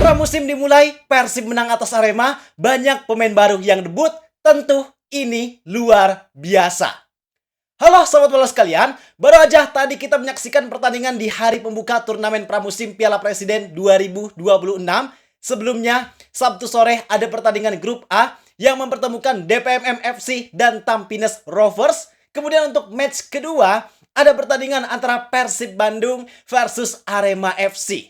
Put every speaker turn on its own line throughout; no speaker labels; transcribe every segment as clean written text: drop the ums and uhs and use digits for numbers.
Pramusim dimulai, Persib menang atas Arema, banyak pemain baru yang debut, tentu ini luar biasa. Halo sobat bola sekalian, baru aja tadi kita menyaksikan pertandingan di hari pembuka turnamen pramusim Piala Presiden 2026. Sebelumnya, Sabtu sore ada pertandingan grup A yang mempertemukan DPMM FC dan Tampines Rovers. Kemudian untuk match kedua, ada pertandingan antara Persib Bandung versus Arema FC.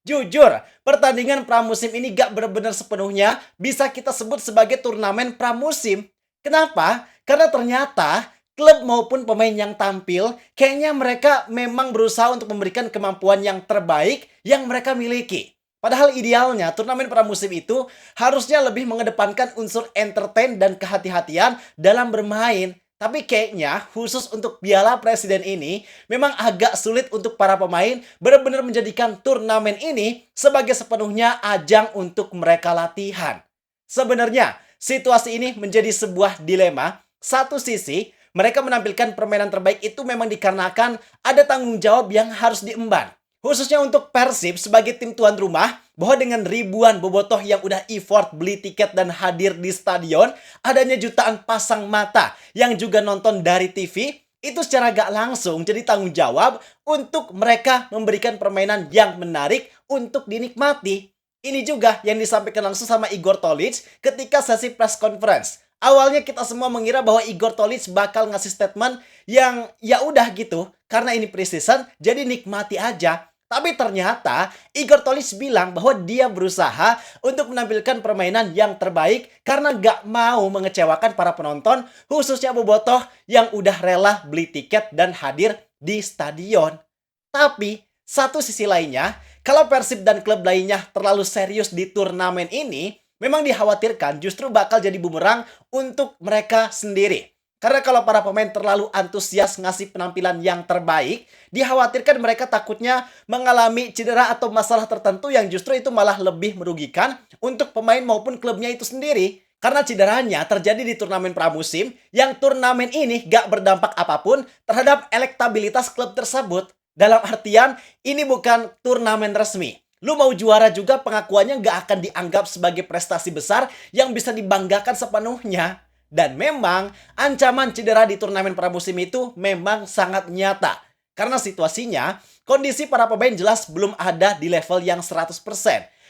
Jujur, pertandingan pramusim ini gak benar-benar sepenuhnya bisa kita sebut sebagai turnamen pramusim. Kenapa? Karena ternyata klub maupun pemain yang tampil, kayaknya mereka memang berusaha untuk memberikan kemampuan yang terbaik yang mereka miliki. Padahal idealnya turnamen pramusim itu harusnya lebih mengedepankan unsur entertain dan kehati-hatian dalam bermain. Tapi kayaknya khusus untuk Piala Presiden ini memang agak sulit untuk para pemain benar-benar menjadikan turnamen ini sebagai sepenuhnya ajang untuk mereka latihan. Sebenarnya situasi ini menjadi sebuah dilema. Satu sisi, mereka menampilkan permainan terbaik itu memang dikarenakan ada tanggung jawab yang harus diemban. Khususnya untuk Persib sebagai tim tuan rumah, bahwa dengan ribuan bobotoh yang udah effort beli tiket dan hadir di stadion, adanya jutaan pasang mata yang juga nonton dari TV, itu secara gak langsung jadi tanggung jawab untuk mereka memberikan permainan yang menarik untuk dinikmati. Ini juga yang disampaikan langsung sama Igor Tolić ketika sesi press conference. Awalnya kita semua mengira bahwa Igor Tolić bakal ngasih statement yang ya udah gitu, karena ini preseason jadi nikmati aja. Tapi ternyata Igor Tolić bilang bahwa dia berusaha untuk menampilkan permainan yang terbaik karena gak mau mengecewakan para penonton, khususnya bobotoh yang udah rela beli tiket dan hadir di stadion. Tapi satu sisi lainnya, kalau Persib dan klub lainnya terlalu serius di turnamen ini, memang dikhawatirkan justru bakal jadi bumerang untuk mereka sendiri. Karena kalau para pemain terlalu antusias ngasih penampilan yang terbaik, dikhawatirkan mereka takutnya mengalami cedera atau masalah tertentu yang justru itu malah lebih merugikan untuk pemain maupun klubnya itu sendiri. Karena cederanya terjadi di turnamen pramusim, yang turnamen ini gak berdampak apapun terhadap elektabilitas klub tersebut. Dalam artian, ini bukan turnamen resmi. Lu mau juara juga pengakuannya gak akan dianggap sebagai prestasi besar yang bisa dibanggakan sepenuhnya. Dan memang ancaman cedera di turnamen pramusim itu memang sangat nyata. Karena situasinya, kondisi para pemain jelas belum ada di level yang 100%.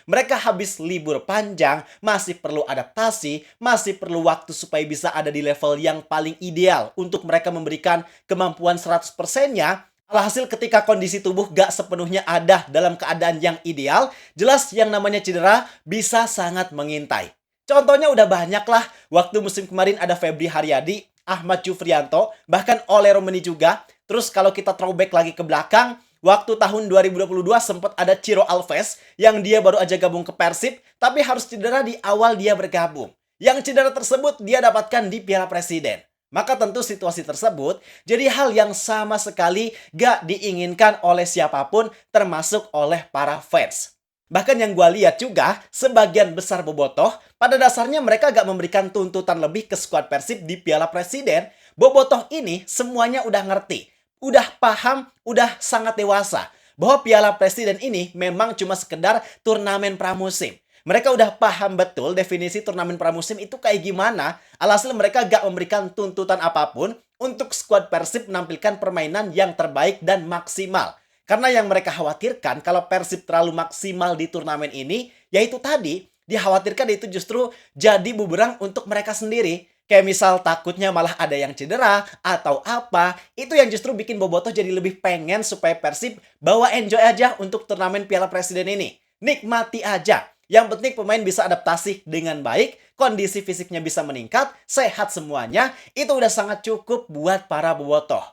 Mereka habis libur panjang, masih perlu adaptasi, masih perlu waktu supaya bisa ada di level yang paling ideal untuk mereka memberikan kemampuan 100%-nya. Alhasil ketika kondisi tubuh gak sepenuhnya ada dalam keadaan yang ideal, jelas yang namanya cedera bisa sangat mengintai. Contohnya udah banyak lah, waktu musim kemarin ada Febri Haryadi, Ahmad Jufrianto, bahkan Ole Romeni juga. Terus kalau kita throwback lagi ke belakang, waktu tahun 2022 sempat ada Ciro Alves yang dia baru aja gabung ke Persib, tapi harus cedera di awal dia bergabung. Yang cedera tersebut dia dapatkan di Piala Presiden. Maka tentu situasi tersebut jadi hal yang sama sekali gak diinginkan oleh siapapun termasuk oleh para fans. Bahkan yang gue lihat juga, sebagian besar bobotoh, pada dasarnya mereka gak memberikan tuntutan lebih ke skuad Persib di Piala Presiden. Bobotoh ini semuanya udah ngerti, udah paham, udah sangat dewasa bahwa Piala Presiden ini memang cuma sekedar turnamen pramusim. Mereka udah paham betul definisi turnamen pramusim itu kayak gimana. Alhasil mereka gak memberikan tuntutan apapun untuk skuad Persib menampilkan permainan yang terbaik dan maksimal. Karena yang mereka khawatirkan kalau Persib terlalu maksimal di turnamen ini, yaitu tadi, dikhawatirkan itu justru jadi bumerang untuk mereka sendiri. Kayak misal takutnya malah ada yang cedera atau apa, itu yang justru bikin bobotoh jadi lebih pengen supaya Persib bawa enjoy aja untuk turnamen Piala Presiden ini. Nikmati aja. Yang penting pemain bisa adaptasi dengan baik, kondisi fisiknya bisa meningkat, sehat semuanya, itu udah sangat cukup buat para bobotoh.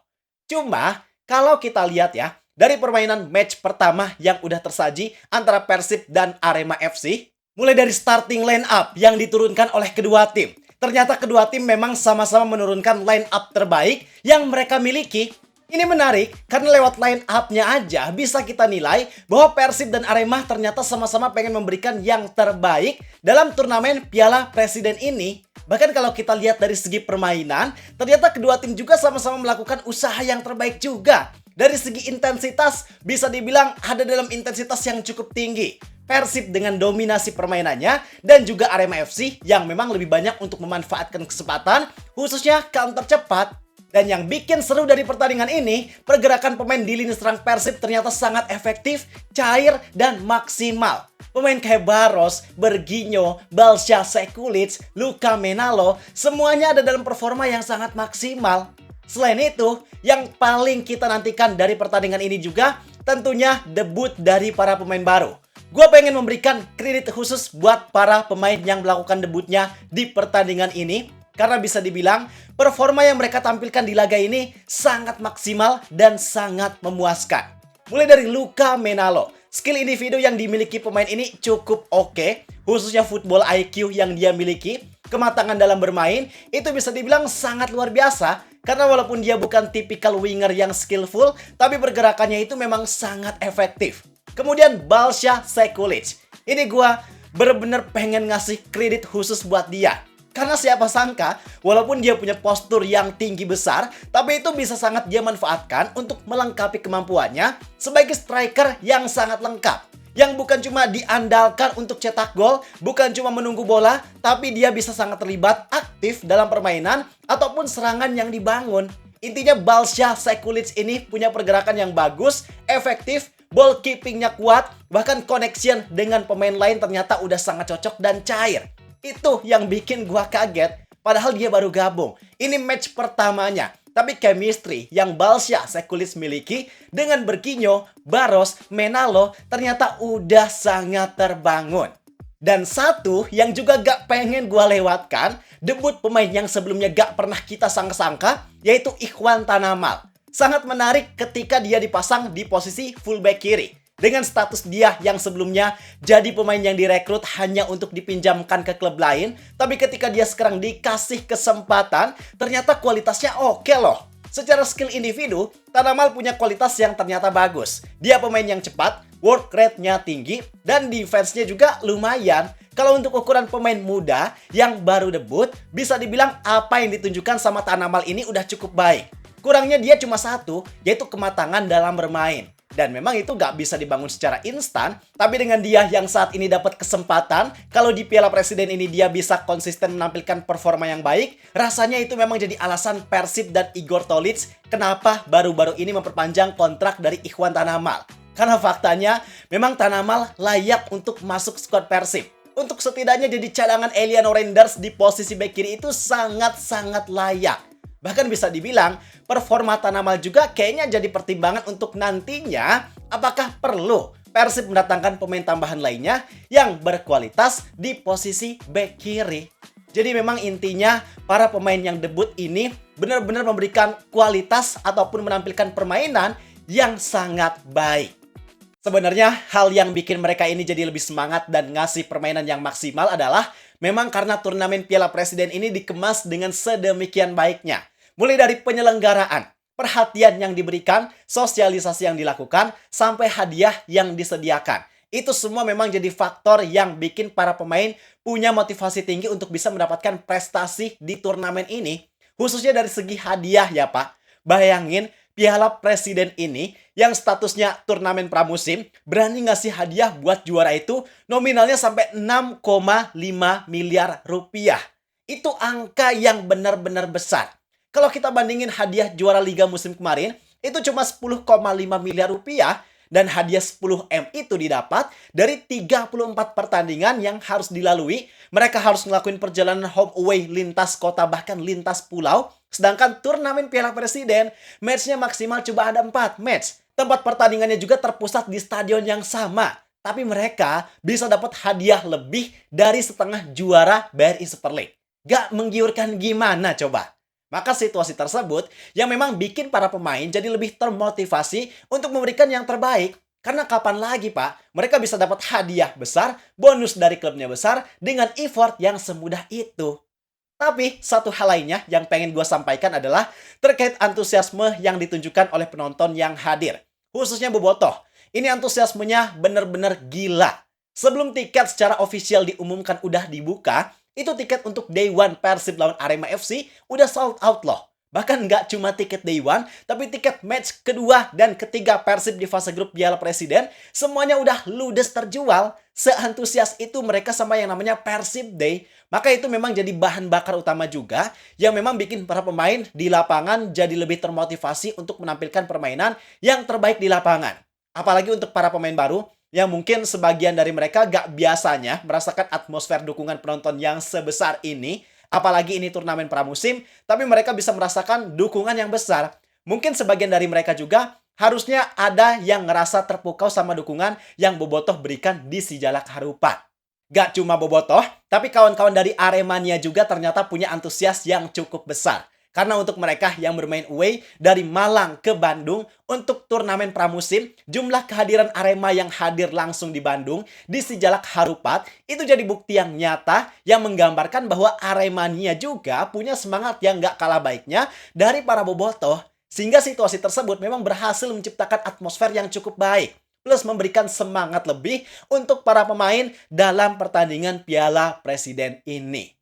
Cuma, kalau kita lihat ya, dari permainan match pertama yang udah tersaji antara Persib dan Arema FC, mulai dari starting line up yang diturunkan oleh kedua tim. Ternyata kedua tim memang sama-sama menurunkan line up terbaik yang mereka miliki. Ini menarik karena lewat line up-nya aja bisa kita nilai bahwa Persib dan Arema ternyata sama-sama pengen memberikan yang terbaik dalam turnamen Piala Presiden ini. Bahkan kalau kita lihat dari segi permainan, ternyata kedua tim juga sama-sama melakukan usaha yang terbaik juga. Dari segi intensitas, bisa dibilang ada dalam intensitas yang cukup tinggi. Persib dengan dominasi permainannya dan juga Arema FC yang memang lebih banyak untuk memanfaatkan kesempatan, khususnya counter cepat. Dan yang bikin seru dari pertandingan ini, pergerakan pemain di lini serang Persib ternyata sangat efektif, cair, dan maksimal. Pemain kayak Barros, Berginho, Balsha Sekulic, Luka Menalo, semuanya ada dalam performa yang sangat maksimal. Selain itu, yang paling kita nantikan dari pertandingan ini juga tentunya debut dari para pemain baru. Gue pengen memberikan kredit khusus buat para pemain yang melakukan debutnya di pertandingan ini. Karena bisa dibilang performa yang mereka tampilkan di laga ini sangat maksimal dan sangat memuaskan. Mulai dari Luka Menalo, skill individu yang dimiliki pemain ini cukup oke, khususnya football IQ yang dia miliki, kematangan dalam bermain, itu bisa dibilang sangat luar biasa. Karena walaupun dia bukan tipikal winger yang skillful, tapi pergerakannya itu memang sangat efektif. Kemudian Balsha Sekulic. Ini gue bener-bener pengen ngasih kredit khusus buat dia. Karena siapa sangka, walaupun dia punya postur yang tinggi besar, tapi itu bisa sangat dia manfaatkan untuk melengkapi kemampuannya sebagai striker yang sangat lengkap. Yang bukan cuma diandalkan untuk cetak gol, bukan cuma menunggu bola, tapi dia bisa sangat terlibat aktif dalam permainan ataupun serangan yang dibangun. Intinya Balsha Sekulic ini punya pergerakan yang bagus, efektif, ball keepingnya kuat, bahkan connection dengan pemain lain ternyata udah sangat cocok dan cair. Itu yang bikin gua kaget, padahal dia baru gabung. Ini match pertamanya, tapi chemistry yang Balsha Sekulic miliki dengan Berginho, Barros, Menalo ternyata udah sangat terbangun. Dan satu yang juga gak pengen gua lewatkan, debut pemain yang sebelumnya gak pernah kita sangka-sangka, yaitu Ikhwan Tanamal. Sangat menarik ketika dia dipasang di posisi fullback kiri. Dengan status dia yang sebelumnya jadi pemain yang direkrut hanya untuk dipinjamkan ke klub lain, tapi ketika dia sekarang dikasih kesempatan, ternyata kualitasnya oke loh. Secara skill individu, Tanamal punya kualitas yang ternyata bagus. Dia pemain yang cepat, work rate-nya tinggi, dan defense-nya juga lumayan. Kalau untuk ukuran pemain muda yang baru debut, bisa dibilang apa yang ditunjukkan sama Tanamal ini udah cukup baik. Kurangnya dia cuma satu, yaitu kematangan dalam bermain. Dan memang itu gak bisa dibangun secara instan, tapi dengan dia yang saat ini dapat kesempatan, kalau di Piala Presiden ini dia bisa konsisten menampilkan performa yang baik, rasanya itu memang jadi alasan Persib dan Igor Tolic kenapa baru-baru ini memperpanjang kontrak dari Ikhwan Tanamal. Karena faktanya, memang Tanamal layak untuk masuk skuad Persib. Untuk setidaknya jadi cadangan Eliano Renders di posisi bek kiri itu sangat-sangat layak. Bahkan bisa dibilang, performa Tanamal juga kayaknya jadi pertimbangan untuk nantinya apakah perlu Persib mendatangkan pemain tambahan lainnya yang berkualitas di posisi bek kiri. Jadi memang intinya para pemain yang debut ini benar-benar memberikan kualitas ataupun menampilkan permainan yang sangat baik. Sebenarnya hal yang bikin mereka ini jadi lebih semangat dan ngasih permainan yang maksimal adalah memang karena turnamen Piala Presiden ini dikemas dengan sedemikian baiknya. Mulai dari penyelenggaraan, perhatian yang diberikan, sosialisasi yang dilakukan, sampai hadiah yang disediakan. Itu semua memang jadi faktor yang bikin para pemain punya motivasi tinggi untuk bisa mendapatkan prestasi di turnamen ini. Khususnya dari segi hadiah ya Pak. Bayangin Piala Presiden ini yang statusnya turnamen pramusim berani ngasih hadiah buat juara itu nominalnya sampai 6,5 miliar rupiah. Itu angka yang benar-benar besar. Kalau kita bandingin hadiah juara Liga musim kemarin, itu cuma 10,5 miliar rupiah. Dan hadiah 10M itu didapat dari 34 pertandingan yang harus dilalui. Mereka harus ngelakuin perjalanan home away lintas kota bahkan lintas pulau. Sedangkan turnamen Piala Presiden, matchnya maksimal cuma ada 4 match. Tempat pertandingannya juga terpusat di stadion yang sama. Tapi mereka bisa dapat hadiah lebih dari setengah juara BRI Super League. Gak menggiurkan gimana coba? Maka situasi tersebut yang memang bikin para pemain jadi lebih termotivasi untuk memberikan yang terbaik. Karena kapan lagi Pak, mereka bisa dapat hadiah besar, bonus dari klubnya besar dengan effort yang semudah itu. Tapi satu hal lainnya yang pengen gue sampaikan adalah terkait antusiasme yang ditunjukkan oleh penonton yang hadir. Khususnya Bobotoh. Ini antusiasmenya bener-bener gila. Sebelum tiket secara official diumumkan udah dibuka, itu tiket untuk Day One Persib lawan Arema FC udah sold out loh. Bahkan nggak cuma tiket day one, tapi tiket match kedua dan ketiga Persib di fase grup Piala Presiden, semuanya udah ludes terjual. Seantusias itu mereka sama yang namanya Persib Day. Maka itu memang jadi bahan bakar utama juga, yang memang bikin para pemain di lapangan jadi lebih termotivasi untuk menampilkan permainan yang terbaik di lapangan. Apalagi untuk para pemain baru, yang mungkin sebagian dari mereka gak biasanya merasakan atmosfer dukungan penonton yang sebesar ini. Apalagi ini turnamen pramusim, tapi mereka bisa merasakan dukungan yang besar. Mungkin sebagian dari mereka juga harusnya ada yang ngerasa terpukau sama dukungan yang Bobotoh berikan di Sijalak Harupat. Gak cuma Bobotoh, tapi kawan-kawan dari Aremania juga ternyata punya antusias yang cukup besar. Karena untuk mereka yang bermain away dari Malang ke Bandung untuk turnamen pramusim, jumlah kehadiran Arema yang hadir langsung di Bandung di Sijalak Harupat itu jadi bukti yang nyata yang menggambarkan bahwa Aremania juga punya semangat yang gak kalah baiknya dari para bobotoh. Sehingga situasi tersebut memang berhasil menciptakan atmosfer yang cukup baik. Plus memberikan semangat lebih untuk para pemain dalam pertandingan Piala Presiden ini.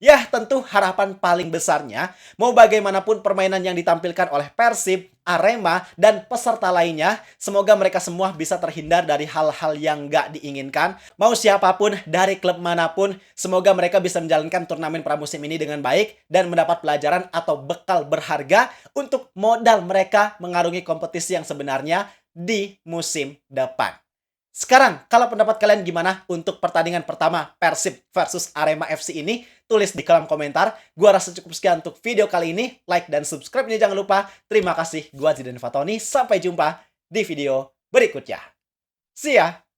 Ya, tentu harapan paling besarnya, mau bagaimanapun permainan yang ditampilkan oleh Persib, Arema, dan peserta lainnya, semoga mereka semua bisa terhindar dari hal-hal yang nggak diinginkan. Mau siapapun, dari klub manapun, semoga mereka bisa menjalankan turnamen pramusim ini dengan baik dan mendapat pelajaran atau bekal berharga untuk modal mereka mengarungi kompetisi yang sebenarnya di musim depan. Sekarang, kalau pendapat kalian gimana untuk pertandingan pertama Persib versus Arema FC ini? Tulis di kolom komentar. Gua rasa cukup sekian untuk video kali ini. Like dan subscribe-nya jangan lupa. Terima kasih. Gua Zidan Fatoni. Sampai jumpa di video berikutnya. See ya!